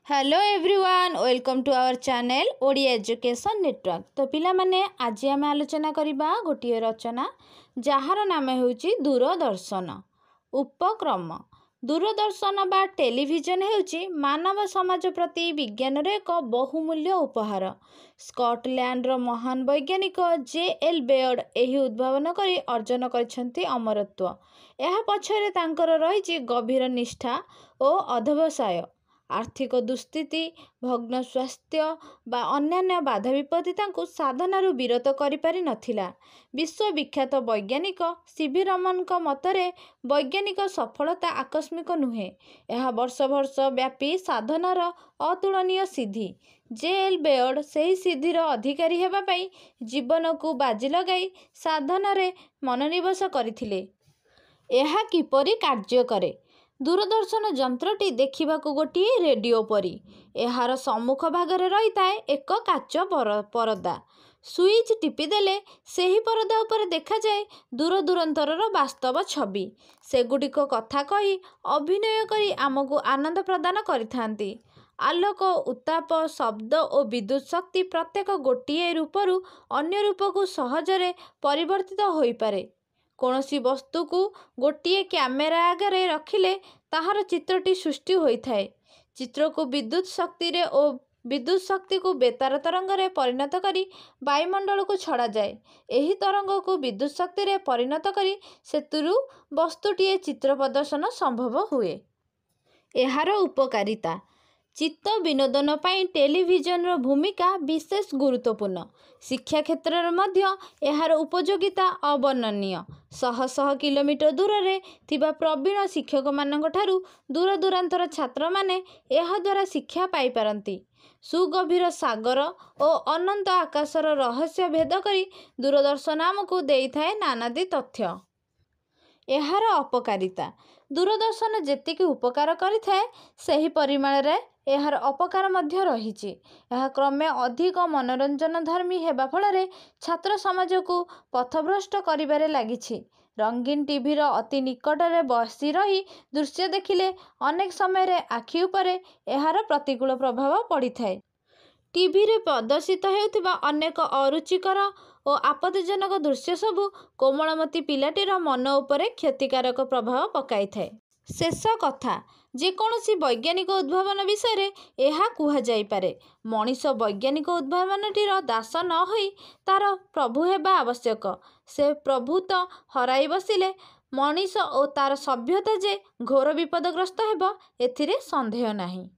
Hello everyone welcome to our channel Odia education network. तो पिला माने आज आम आलोचना करबा गोटे रचना जार नाम होउची दूरदर्शन। उपक्रम दूरदर्शन बा टेलीविजन होउची मानव समाज प्रति विज्ञान रे एक बहुमूल्य उपहार। स्कॉटलैंड रो महान वैज्ञानिक जे.एल. बेयर्ड एही उद्भावन करी अर्जन करछंती अमरत्व। एहा पछरे तांकर रहिची गभीर निष्ठा और अध्यवसाय। आर्थिक दुस्थिति भग्न स्वास्थ्य बा अन्यान्य बाधा विपत्ति तांकु साधनारू विरत करि पारि नथिला। विश्वविख्यात वैज्ञानिक सीवी रमन मतरे वैज्ञानिक सफलता आकस्मिक नुहे, यह वर्ष वर्ष व्यापी साधनार अतुलनीय सिद्धि। जे.एल. बेयर्ड सही सिद्धिर अधिकारी हेबा पई जीवन को बाजी लगाई साधनारे मनोनिवेश करथिले। यह किपरि कार्य करे? दूरदर्शन यंत्रटी देखिबाकू गोटे रेडियो परी। एहार सम्मुख भागरे रही थाए एक काच परदा। सुइच टिपिदेले सेही परदा उपरे देखा जाए दूर दूरांतरर वास्तव छवि। सेगुडिक कथा कही अभिनय करी आमको आनंद प्रदान करिथांती। आलोक उत्ताप शब्द और विद्युत शक्ति प्रत्येक गोटे रूपरू अन्य रूपको सहजरे परिवर्तित होई पारे। कौनसी वस्तु को गोटे कैमेरा आगे रखिले ताहार चित्रटी सृष्टि होइथाए। चित्र को विद्युत शक्ति रे और विद्युत शक्ति को बेतार तरंग रे परिणत करी वायुमंडल को छड़ा जाए। एही तरंग को विद्युत शक्ति रे परिणत करी सेतुरु वस्तुटीए चित्र प्रदर्शन संभव हुए। एहार उपकारिता चित्त विनोदन पाई टेलीविजन रो भूमिका विशेष गुरुत्वपूर्ण। शिक्षा क्षेत्र में मध्य एहार उपयोगिता अवर्णनीय। शह शह किलोमीटर दूर रे थिबा प्रवीण शिक्षक मानक ठारू दूर दूरांतर छात्र माने एहा द्वारा शिक्षा पाई पारंती। सुगभीर सागर और अनंत आकाशर रहस्य भेद करी दूरदर्शन आमको देइथाए नानादी तथ्य। एहार अपकारिता दूरदर्शन जेतिकी उपकार करिथाए सही परिमाण रे एहार अपकार मध्य रहिछि। एहा क्रमे अधिक मनोरंजन धर्मी हेबा फଳରେ छात्र समाज को पथभ्रष्ट करिबारे लागिछि। रंगीन टीवीर अति निकटरे बसी रही दृश्य देखिले अनेक समय रे आखि उपरे एहार प्रतिकूल प्रभाव पड़िथाए। टीवी रे प्रदर्शित हेउथिबा अनेक अरुचिकर और आपत्तिजनक दृश्य सबु कोमलमती पिलाटीर मन उपरे क्षतिकारक प्रभाव पकाई थाए। शेष कथा जेकोसी वैज्ञानिक उद्भावन विषय यह कुह जाई पारे। मनीष वैज्ञानिक उद्भावनटीर दास न होई तार प्रभु हेबा आवश्यक। से प्रभुत्व हराई बसिले मनीष और तार सभ्यता जे घोर विपदग्रस्त हेब एथिरे संदेह नाही।